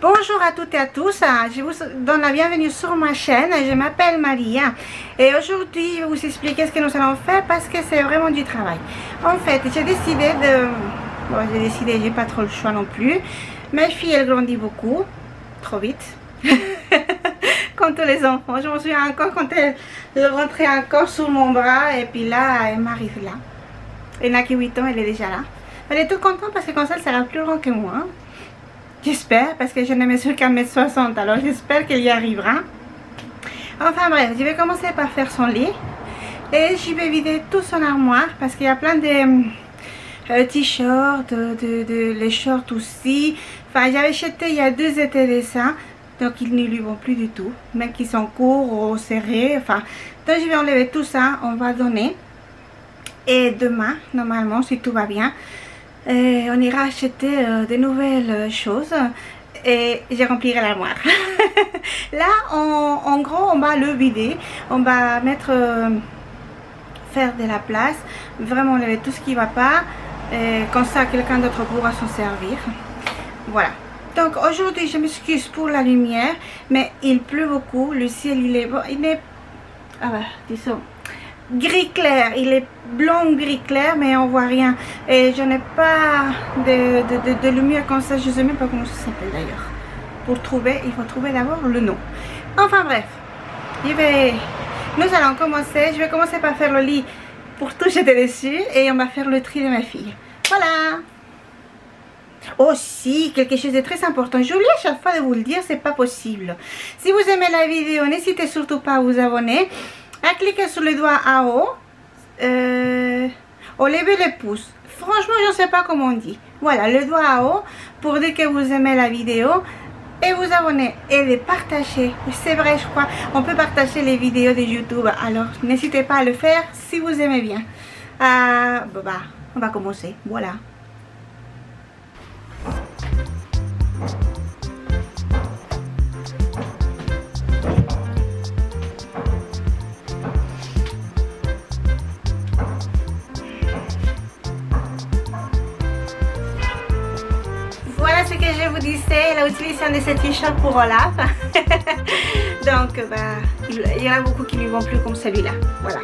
Bonjour à toutes et à tous, je vous donne la bienvenue sur ma chaîne, je m'appelle Maria et aujourd'hui je vais vous expliquer ce que nous allons faire parce que c'est vraiment du travail. En fait, j'ai décidé de... Bon, j'ai pas trop le choix non plus. Ma fille, elle grandit beaucoup, trop vite, comme tous les enfants. Je me souviens encore quand elle rentrait encore sur mon bras et puis là, elle m'arrive là. Elle n'a que 8 ans, elle est déjà là. Elle est toute contente parce que comme ça, elle sera plus grande que moi. J'espère, parce que je ne mesure qu'à 1m60, alors j'espère qu'elle y arrivera. Enfin bref, je vais commencer par faire son lit. Et je vais vider tout son armoire, parce qu'il y a plein de t-shirts, les shorts aussi. Enfin, j'avais acheté il y a 2 étés de ça, donc ils ne lui vont plus du tout. Même qu'ils sont courts ou serrés, enfin. Donc je vais enlever tout ça, on va donner. Et demain, normalement, si tout va bien, on ira acheter de nouvelles choses et je remplirai l'armoire. Là, en gros, on va le vider. On va mettre, faire de la place, vraiment enlever tout ce qui ne va pas. Comme ça, quelqu'un d'autre pourra s'en servir. Voilà. Donc aujourd'hui, je m'excuse pour la lumière, mais il pleut beaucoup. Le ciel, il est ah bah, disons, gris clair, il est blanc gris clair mais on voit rien et je n'ai pas de lumière comme ça, je sais même pas comment ça s'appelle d'ailleurs. Pour trouver, il faut trouver d'abord le nom. Enfin bref, nous allons commencer. Je vais commencer par faire le lit pour tout jeter dessus et on va faire le tri de ma fille. Voilà. Aussi, quelque chose de très important, j'oublie à chaque fois de vous le dire, c'est pas possible. Si vous aimez la vidéo, n'hésitez surtout pas à vous abonner, à cliquer sur le doigt en haut, ou lever le pouce. Franchement, je ne sais pas comment on dit. Voilà, le doigt en haut pour dire que vous aimez la vidéo et vous abonner et de partager. C'est vrai, je crois, on peut partager les vidéos de YouTube. Alors, n'hésitez pas à le faire si vous aimez bien. On va commencer. Voilà. Voilà ce que je vous disais, la utilisation de ce t-shirt pour Olaf. Donc, il y en a beaucoup qui ne vont plus comme celui-là. Voilà.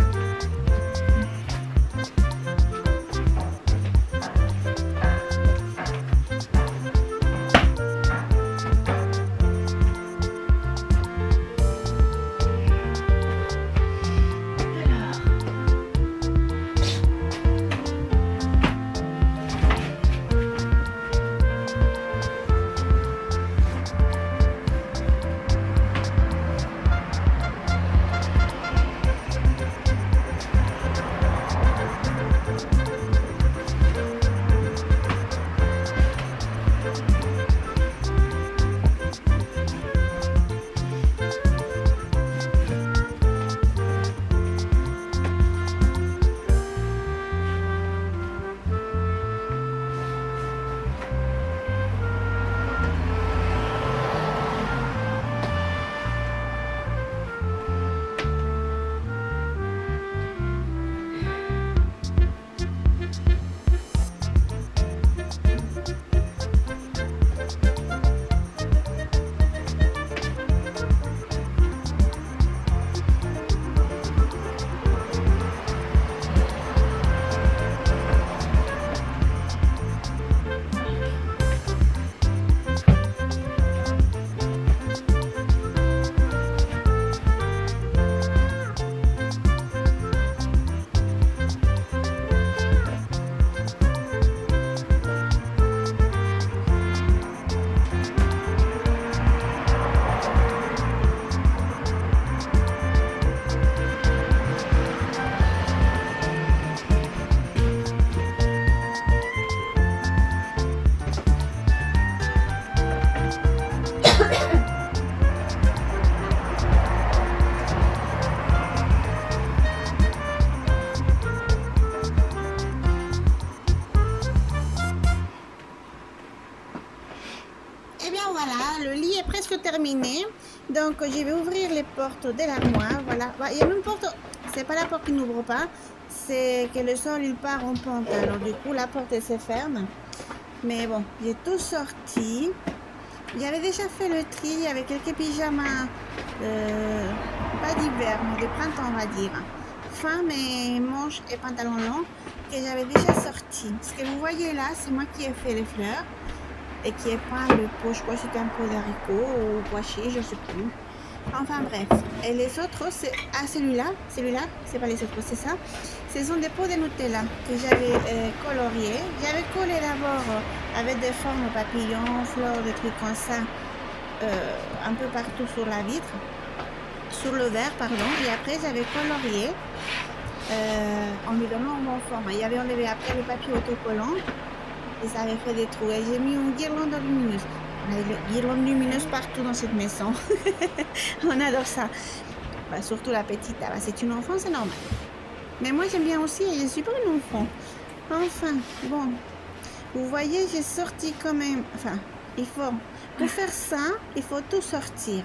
Le lit est presque terminé, donc je vais ouvrir les portes de l'armoire. Voilà, il y a une porte, c'est pas la porte qui n'ouvre pas, c'est que le sol il part en pente, alors du coup la porte elle se ferme. Mais bon, j'ai tout sorti. J'avais déjà fait le tri avec quelques pyjamas, pas d'hiver, mais de printemps, on va dire. Femmes et manches et pantalons longs que j'avais déjà sortis. Ce que vous voyez là, c'est moi qui ai fait les fleurs et qui ai peint le pot. Je crois que c'était un pot d'haricot ou pois chiches, je sais plus. Enfin bref. Et les autres, c'est celui-là, c'est pas les autres, c'est ça. Ce sont des pots de Nutella que j'avais coloriés. J'avais collé d'abord avec des formes papillons, fleurs, des trucs comme ça, un peu partout sur la vitre, sur le verre, pardon. Et après, j'avais colorié en lui donnant un bon format. Il y avait enlevé après le papier autocollant et ça avait fait des trous. Et j'ai mis une guirlande lumineuse. On a des guirlandes lumineuses partout dans cette maison. On adore ça. Bah, surtout la petite, bah, c'est une enfant, c'est normal. Mais moi j'aime bien aussi et je suis pas une enfant. Enfin, bon. Vous voyez, j'ai sorti quand même. Enfin, pour faire ça, il faut tout sortir.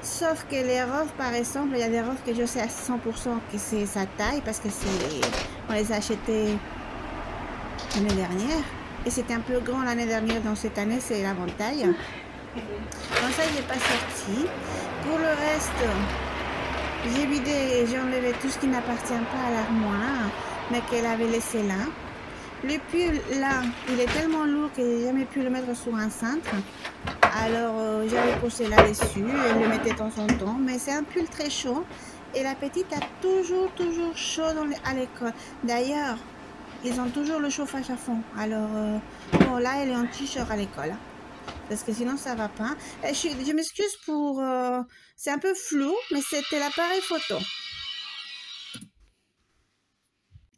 Sauf que les robes, par exemple, il y a des robes que je sais à 100% que c'est sa taille parce que on les a achetées l'année dernière. Et c'était un peu grand l'année dernière, donc cette année c'est la bonne taille. Donc ça, il n'est pas sorti. Pour le reste, j'ai vidé et j'ai enlevé tout ce qui n'appartient pas à l'armoire, mais qu'elle avait laissé là. Le pull, là, il est tellement lourd que j'ai jamais pu le mettre sur un cintre. Alors, j'avais posé là-dessus, elle le mettait de temps en temps. Mais c'est un pull très chaud. Et la petite a toujours chaud à l'école. D'ailleurs, ils ont toujours le chauffage à fond. Alors, bon, là, elle est en t-shirt à l'école. Parce que sinon, ça va pas. Et je m'excuse pour... c'est un peu flou, mais c'était l'appareil photo.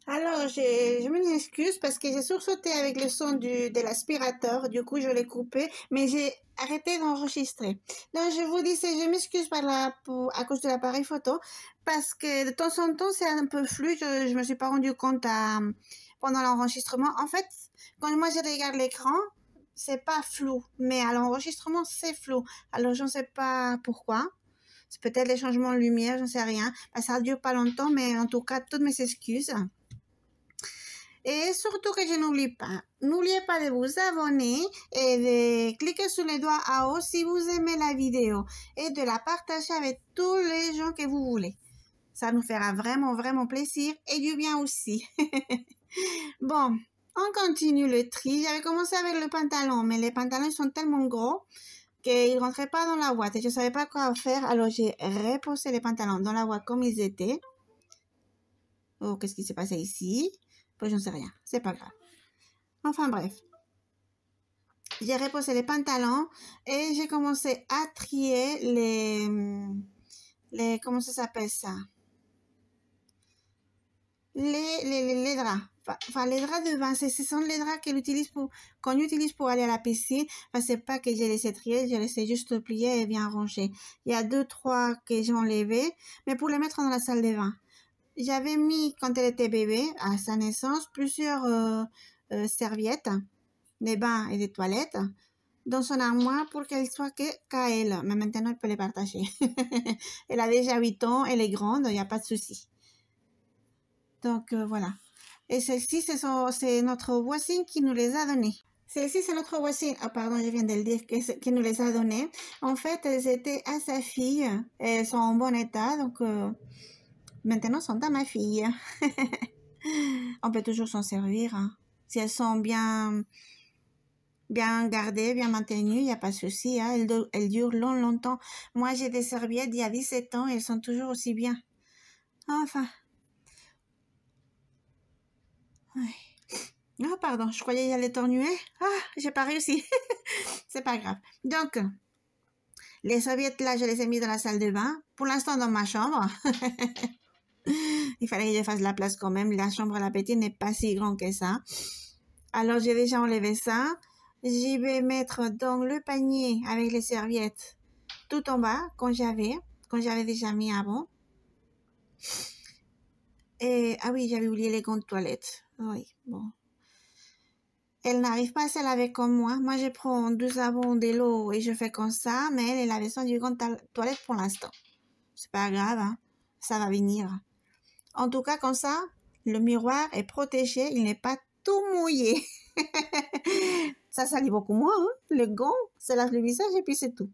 Alors, je m'excuse parce que j'ai sursauté avec le son de l'aspirateur. Du coup, je l'ai coupé, mais j'ai arrêté d'enregistrer. Donc, je vous dis, je m'excuse à cause de l'appareil photo parce que de temps en temps, c'est un peu flou. Je me suis pas rendu compte pendant l'enregistrement. En fait, quand moi, je regarde l'écran, c'est pas flou, mais à l'enregistrement, c'est flou. Alors, je ne sais pas pourquoi. C'est peut-être les changements de lumière, je ne sais rien. Ça ne dure pas longtemps, mais en tout cas, toutes mes excuses. Et surtout que je n'oublie pas, n'oubliez pas de vous abonner et de cliquer sur les doigts en haut si vous aimez la vidéo et de la partager avec tous les gens que vous voulez. Ça nous fera vraiment plaisir et du bien aussi. Bon, on continue le tri. J'avais commencé avec le pantalon, mais les pantalons sont tellement gros qu'ils ne rentraient pas dans la boîte et je ne savais pas quoi faire. Alors j'ai reposé les pantalons dans la boîte comme ils étaient. Oh, qu'est-ce qui s'est passé ici? Pues j'en sais rien, c'est pas grave. Enfin bref. J'ai reposé les pantalons et j'ai commencé à trier les comment ça s'appelle ça? Les draps. Enfin, les draps de bain, ce sont les draps qu'on utilise pour aller à la piscine. Enfin, c'est pas que j'ai laissé trier, j'ai laissé juste plier et bien ranger. Il y a 2-3 que j'ai enlevés, mais pour les mettre dans la salle de bain. J'avais mis, quand elle était bébé, à sa naissance, plusieurs serviettes, des bains et des toilettes, dans son armoire pour qu'elle soit qu'à elle. Mais maintenant, elle peut les partager. Elle a déjà 8 ans, elle est grande, il n'y a pas de souci. Donc, voilà. Et celle-ci, c'est notre voisine qui nous les a données. Celle-ci, c'est notre voisine. Ah, pardon, je viens de le dire, qui nous les a données. En fait, elles étaient à sa fille. Elles sont en bon état, donc maintenant, sont à ma fille. On peut toujours s'en servir. Hein. Si elles sont bien gardées, bien maintenues, il n'y a pas de souci. Hein. Elles durent longtemps. Moi, j'ai des serviettes d'il y a 17 ans et elles sont toujours aussi bien. Enfin... Oh, pardon, je croyais y aller éternuer. Ah, j'ai pas réussi. C'est pas grave. Donc, les serviettes là, je les ai mis dans la salle de bain. Pour l'instant, dans ma chambre. Il fallait que je fasse la place quand même. La chambre à la petite n'est pas si grande que ça. Alors, j'ai déjà enlevé ça. J'y vais mettre dans le panier avec les serviettes tout en bas, quand j'avais déjà mis avant. Et, ah oui, j'avais oublié les gants de toilette. Oui, bon. Elle n'arrive pas à se laver comme moi. Moi, je prends du savon, de l'eau et je fais comme ça. Mais elle a besoin du gant de toilette pour l'instant. C'est pas grave, hein. Ça va venir. En tout cas, comme ça, le miroir est protégé. Il n'est pas tout mouillé. Ça salit beaucoup moins, hein. Le gant, c'est lave le visage et puis c'est tout.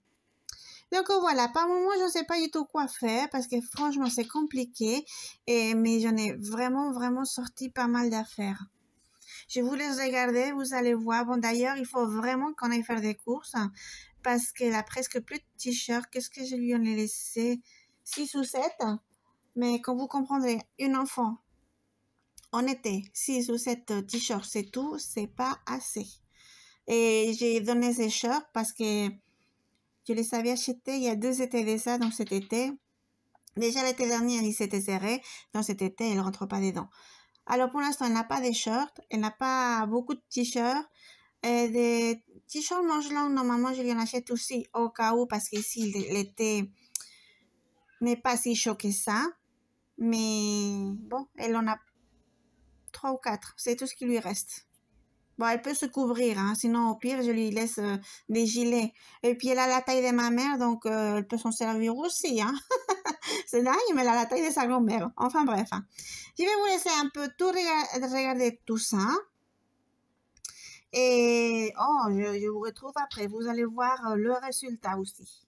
Donc voilà, par moment, je ne sais pas du tout quoi faire parce que franchement, c'est compliqué. Mais j'en ai vraiment sorti pas mal d'affaires. Je vous laisse regarder, vous allez voir. Bon, d'ailleurs, il faut vraiment qu'on aille faire des courses parce qu'elle a presque plus de t-shirts. Qu'est-ce que je lui en ai laissé? 6 ou 7. Mais comme vous comprendrez, une enfant, en été, 6 ou 7 t-shirts, c'est tout, c'est pas assez. Et j'ai donné ces shirts parce que je les avais achetés il y a 2 étés de ça, donc cet été. Déjà l'été dernier, il s'était serré, donc cet été, il rentre pas dedans. Alors pour l'instant, elle n'a pas de shorts, elle n'a pas beaucoup de t-shirts. Des t-shirts manches longues, normalement, je lui en achète aussi au cas où, parce qu'ici, l'été n'est pas si chaud que ça. Mais bon, elle en a 3 ou 4, c'est tout ce qui lui reste. Bon, elle peut se couvrir, hein, sinon au pire, je lui laisse des gilets. Et puis elle a la taille de ma mère, donc elle peut s'en servir aussi, hein. C'est dingue, mais elle a la taille de sa grand-mère. Enfin bref, hein. Je vais vous laisser un peu tout regarder tout ça. Et je vous retrouve après. Vous allez voir le résultat aussi.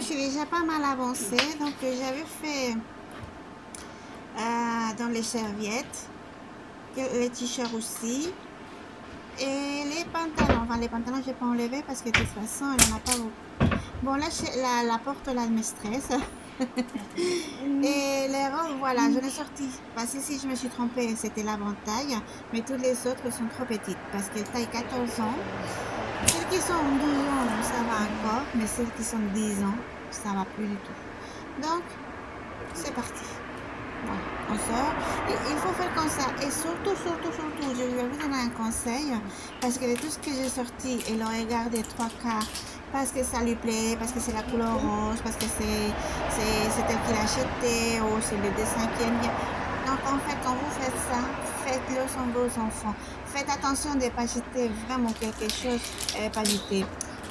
suis déjà pas mal avancée. Donc, j'avais fait dans les serviettes, les t-shirts aussi. Et les pantalons. Enfin, les pantalons, je vais pas enlever parce que de toute façon, il n'y en a pas beaucoup. Bon, là, la porte, là, elle me stresse. Et les robes, voilà, je l'ai sorti. Parce que si je me suis trompée, c'était la bonne taille. Mais toutes les autres sont trop petites. Parce que taille 14 ans. Celles qui sont 12 ans, ça va encore. Mais celles qui sont 10 ans, ça va plus du tout. Donc, c'est parti. Voilà, on sort. Et il faut faire comme ça. Et surtout, je vais vous donner un conseil. Parce que de tout ce que j'ai sorti, et le regardé trois quarts, parce que ça lui plaît, parce que c'est la couleur rose, parce que c'est elle qui l'a acheté, ou c'est le dessin qui aime bien. Donc, en fait, quand vous faites ça, faites-le sans vos enfants. Faites attention de ne pas jeter vraiment quelque chose, pas jeter.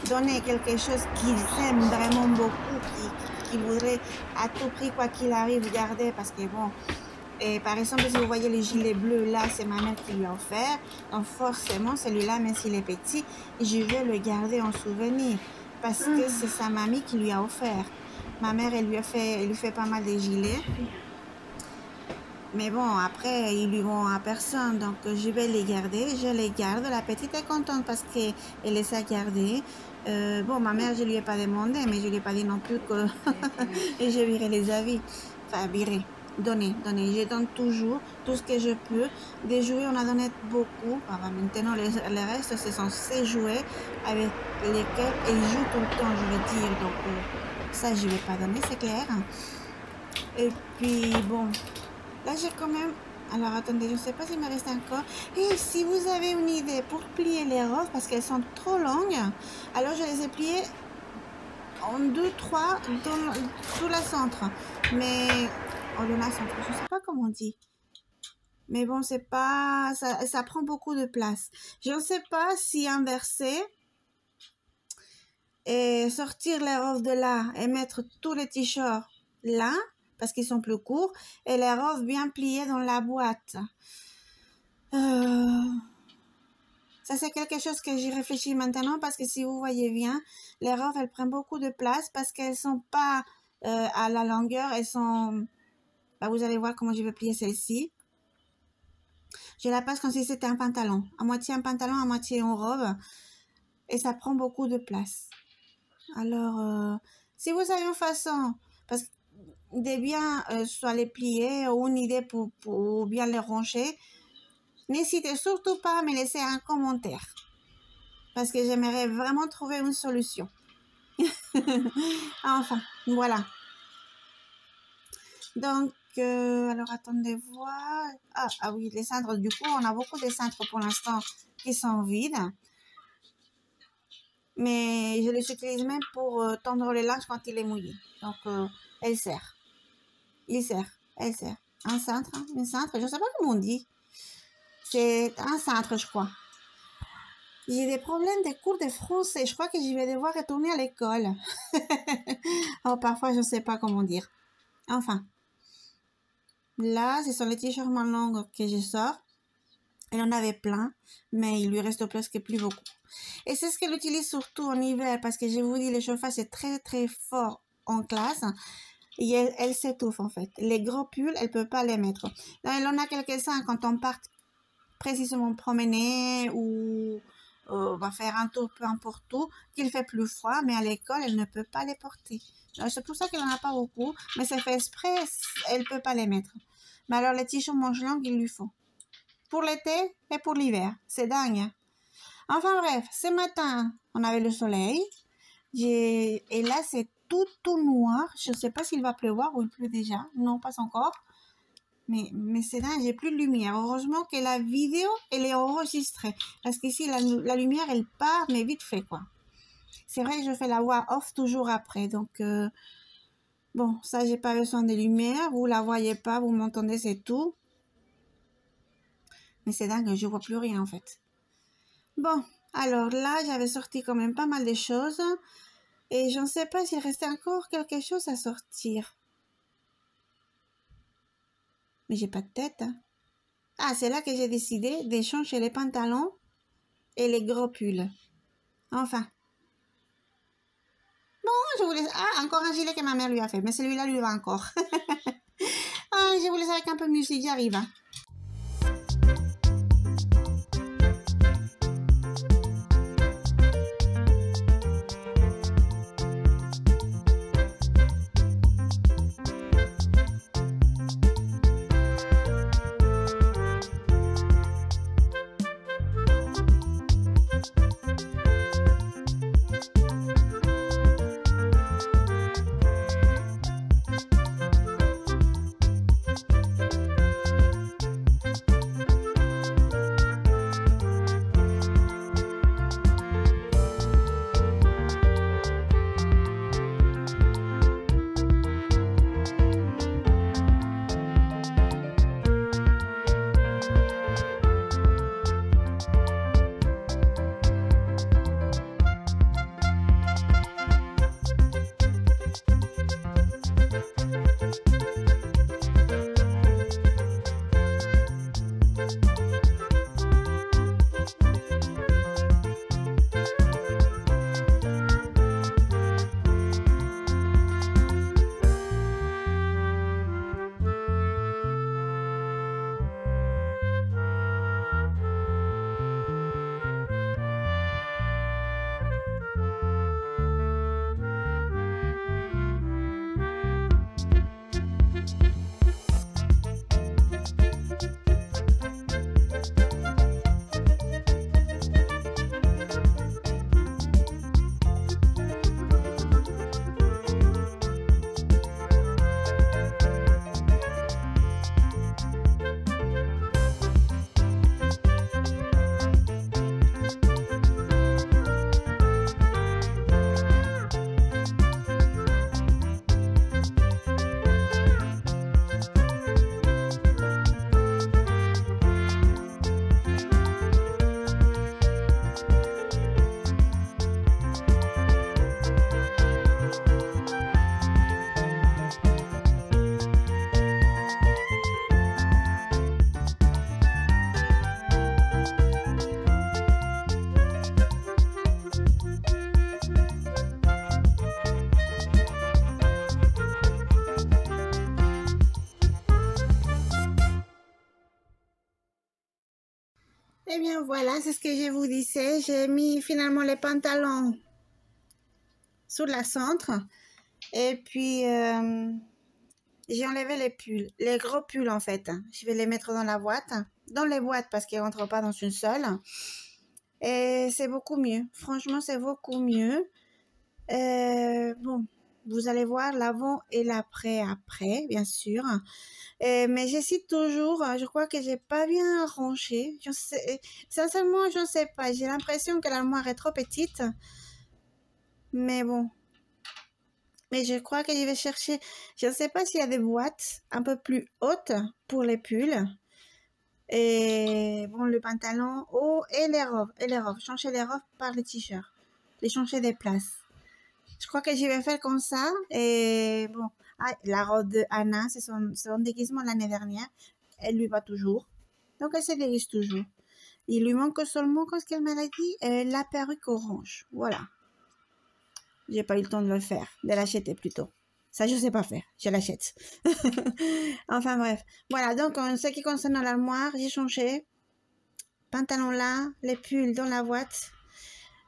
Donnez quelque chose qu'ils aiment vraiment beaucoup, qu'ils voudraient à tout prix, quoi qu'il arrive, garder, parce que bon, et par exemple, si vous voyez le gilet bleu là, c'est ma mère qui lui a offert, donc forcément celui-là, même s'il est petit, je vais le garder en souvenir, parce que c'est sa mamie qui lui a offert. Ma mère, elle lui fait pas mal de gilets. Mais bon, après, ils lui vont à personne, donc je vais les garder, je les garde. La petite est contente parce qu'elle les a gardés. Bon, ma mère, je lui ai pas demandé, mais je lui ai pas dit non plus que et je virai les avis. Enfin, virer, donner. Je donne toujours tout ce que je peux. Des jouets, on a donné beaucoup. Enfin, maintenant, les restes, ce sont ces jouets avec lesquels elle joue tout le temps, je veux dire. Donc, ça, je vais pas donner, c'est clair. Et puis, bon... Là, j'ai quand même... Alors, attendez, je ne sais pas s'il me reste encore. Et si vous avez une idée pour plier les robes, parce qu'elles sont trop longues, alors je les ai pliées en 2, 3 dans tout le centre. Mais... Oh, le centre, je ne sais pas comment on dit. Mais bon, c'est pas... Ça prend beaucoup de place. Je ne sais pas si inverser et sortir les robes de là et mettre tous les t-shirts là, parce qu'ils sont plus courts, et les robes bien pliées dans la boîte. Ça, c'est quelque chose que j'y réfléchis maintenant, parce que si vous voyez bien, les robes, elles prennent beaucoup de place, parce qu'elles sont pas à la longueur, elles sont... Bah, vous allez voir comment je vais plier celle-ci. Je la passe comme si c'était un pantalon. À moitié un pantalon, à moitié une robe. Et ça prend beaucoup de place. Alors, si vous avez une façon... Parce que de bien soit les plier ou une idée pour bien les ranger, n'hésitez surtout pas à me laisser un commentaire, parce que j'aimerais vraiment trouver une solution. Enfin, voilà. Donc, alors attendez voir. Ah oui, les cintres, du coup, on a beaucoup de cintres pour l'instant qui sont vides. Mais je les utilise même pour tendre le linge quand il est mouillé. Donc, elle sert. Il sert. Elle sert. Un cintre, une cintre, je ne sais pas comment on dit. C'est un cintre, je crois. J'ai des problèmes de cours de français. Je crois que je vais devoir retourner à l'école. Oh, parfois, je ne sais pas comment dire. Enfin. Là, ce sont les t-shirts moins longs que je sors. Elle en avait plein, mais il lui reste presque plus beaucoup. Et c'est ce qu'elle utilise surtout en hiver, parce que je vous dis, le chauffage est très très fort en classe. Et elle s'étouffe en fait. Les gros pulls, elle ne peut pas les mettre. Là, elle en a quelques-uns quand on part précisément promener ou va faire un tour, peu importe où, qu'il fait plus froid, mais à l'école, elle ne peut pas les porter. C'est pour ça qu'elle n'en a pas beaucoup, mais c'est fait exprès, elle ne peut pas les mettre. Mais alors, les t-shirts manches longues, il lui faut. Pour l'été et pour l'hiver. C'est dingue. Enfin bref, ce matin, on avait le soleil. Et là, c'est tout noir. Je ne sais pas s'il va pleuvoir ou il pleut déjà. Non, pas encore. Mais c'est dingue, j'ai plus de lumière. Heureusement que la vidéo, elle est enregistrée. Parce qu'ici, la lumière, elle part, mais vite fait, quoi. C'est vrai que je fais la voix off toujours après. Donc, bon, ça, j'ai pas besoin de lumière. Vous la voyez pas, vous m'entendez, c'est tout. Mais c'est dingue, je vois plus rien, en fait. Bon, alors là, j'avais sorti quand même pas mal de choses. Et je ne sais pas s'il restait encore quelque chose à sortir. Mais j'ai pas de tête, hein. Ah, c'est là que j'ai décidé d'échanger les pantalons et les gros pulls. Enfin. Bon, je vous laisse... Ah, encore un gilet que ma mère lui a fait, mais celui-là lui va encore. Ah, je vous laisse avec un peu de musique, j'y arrive. Hein. Eh bien voilà, c'est ce que je vous disais. J'ai mis finalement les pantalons sous la centre. Et puis, j'ai enlevé les pulls, les gros pulls en fait. Je vais les mettre dans la boîte. Dans les boîtes parce qu'ils ne rentrent pas dans une seule. Et c'est beaucoup mieux. Franchement, c'est beaucoup mieux. Bon, vous allez voir l'avant et l'après, après, bien sûr. Mais j'hésite toujours. Je crois que j'ai pas bien rangé. Je sais, sincèrement, je ne sais pas. J'ai l'impression que l'armoire est trop petite. Mais bon. Mais je crois que je vais chercher. Je ne sais pas s'il y a des boîtes un peu plus hautes pour les pulls. Et bon, le pantalon haut et les robes. Et les robes. Changer les robes par les t-shirts. Les changer des places. Je crois que je vais faire comme ça. Et bon, ah, la robe de Anna, c'est son déguisement l'année dernière. Elle lui va toujours. Donc, elle se déguise toujours. Il lui manque seulement, qu'est-ce qu'elle m'a dit, la perruque orange. Voilà. J'ai pas eu le temps de le faire, de l'acheter plutôt. Ça, je sais pas faire. Je l'achète. Enfin, bref. Voilà. Donc, en ce qui concerne l'armoire, j'ai changé. Pantalon là, les pulls dans la boîte.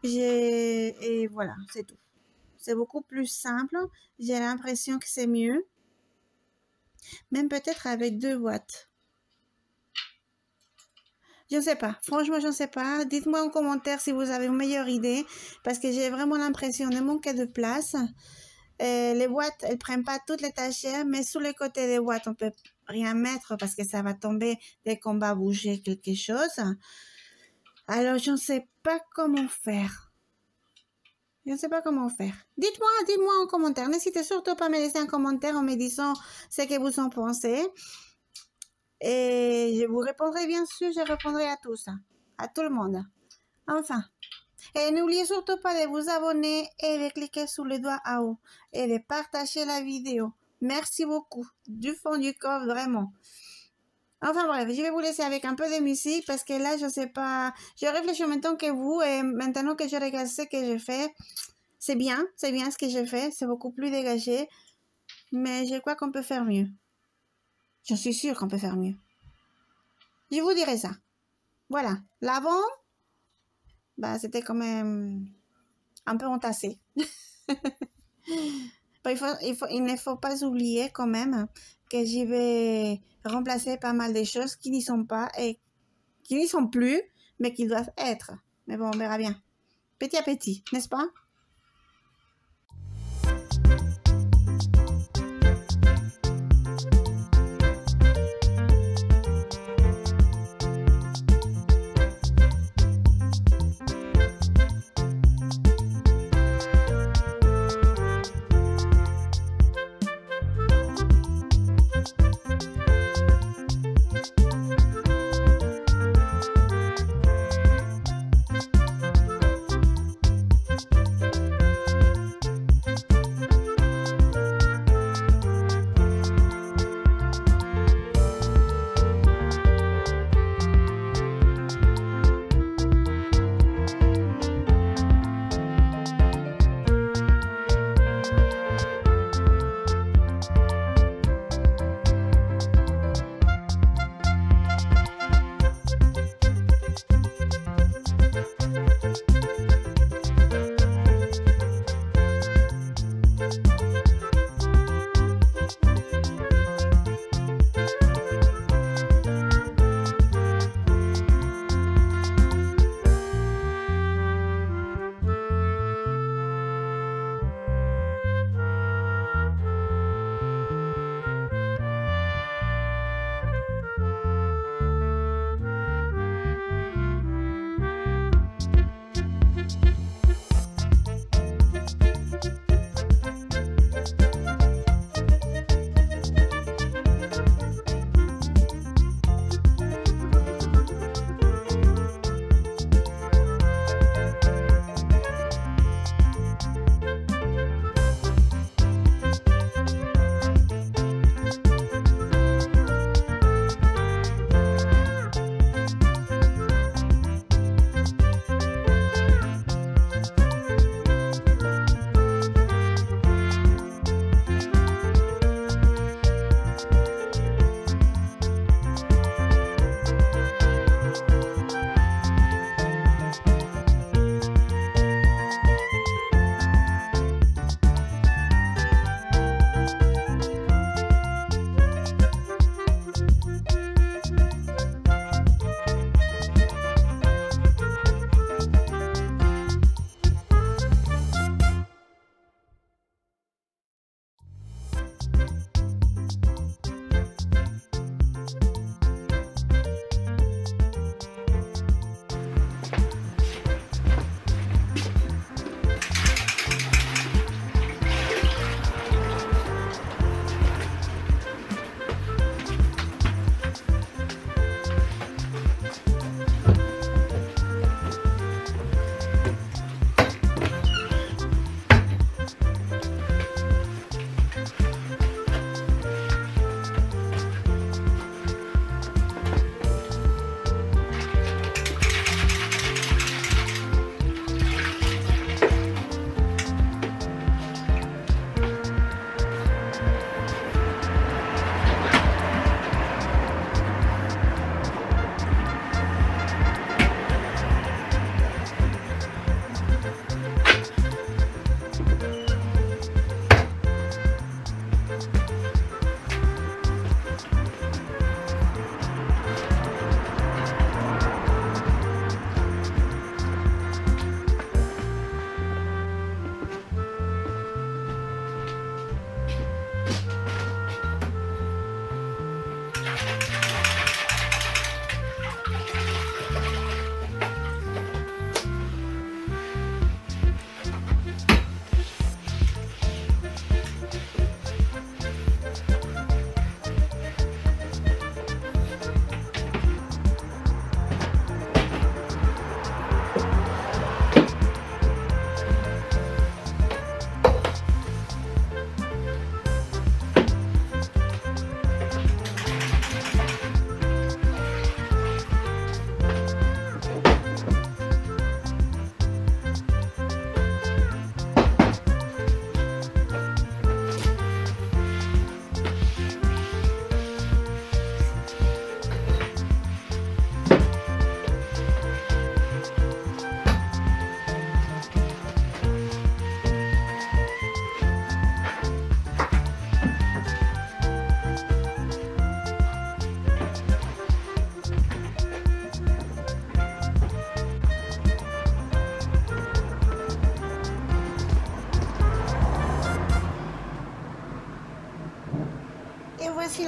Et voilà, c'est tout. C'est beaucoup plus simple. J'ai l'impression que c'est mieux. Même peut-être avec 2 boîtes. Je ne sais pas. Franchement, je ne sais pas. Dites-moi en commentaire si vous avez une meilleure idée. Parce que j'ai vraiment l'impression de manquer de place. Les boîtes, elles prennent pas toutes les tâchères. Mais sur les côtés des boîtes, on peut rien mettre parce que ça va tomber dès qu'on va bouger quelque chose. Alors, je ne sais pas comment faire. Je ne sais pas comment faire. Dites-moi en commentaire. N'hésitez surtout pas à me laisser un commentaire en me disant ce que vous en pensez. Et je vous répondrai bien sûr, je répondrai à tous, à tout le monde. Enfin. Et n'oubliez surtout pas de vous abonner et de cliquer sur le doigt en haut. Et de partager la vidéo. Merci beaucoup. Du fond du corps, vraiment. Enfin bref, je vais vous laisser avec un peu de musique parce que là, je sais pas. Je réfléchis en même temps que vous et maintenant que je regarde ce que je fais, c'est bien ce que j'ai fait, c'est beaucoup plus dégagé, mais je crois qu'on peut faire mieux. Je suis sûre qu'on peut faire mieux. Je vous dirai ça. Voilà, l'avant, bah, c'était quand même un peu entassé. Il ne faut pas oublier quand même que j'y vais remplacer pas mal de choses qui n'y sont pas et qui n'y sont plus, mais qui doivent être. Mais bon, on verra bien. Petit à petit, n'est-ce pas?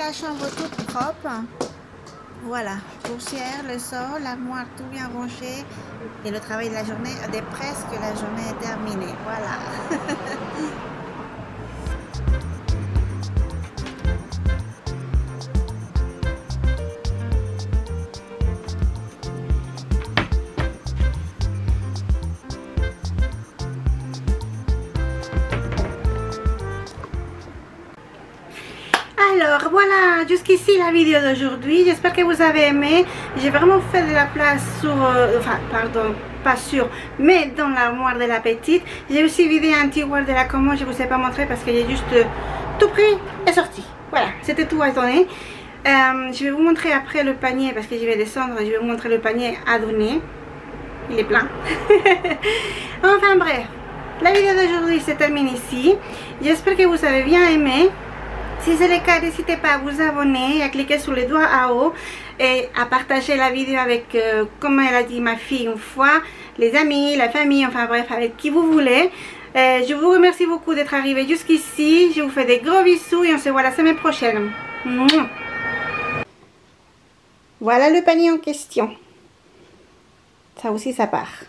la chambre toute propre. Voilà, poussière, le sol, l'armoire tout bien rangée. Et le travail de la journée, presque la journée est terminée. Voilà. Alors voilà, jusqu'ici la vidéo d'aujourd'hui. J'espère que vous avez aimé. J'ai vraiment fait de la place sur, enfin pardon, pas sur, mais dans l'armoire de la petite. J'ai aussi vidé un tiroir de la commode. Je vous ai pas montré parce que j'ai juste tout pris et sorti. Voilà, c'était tout à donner. Je vais vous montrer après le panier parce que je vais descendre. Je vais vous montrer le panier à donner. Il est plein. Enfin bref, la vidéo d'aujourd'hui se termine ici. J'espère que vous avez bien aimé. Si c'est le cas, n'hésitez pas à vous abonner, à cliquer sur le doigt en haut et à partager la vidéo avec, comme elle a dit ma fille une fois, les amis, la famille, enfin bref, avec qui vous voulez. Je vous remercie beaucoup d'être arrivé jusqu'ici. Je vous fais des gros bisous et on se voit la semaine prochaine. Voilà le panier en question. Ça aussi, ça part.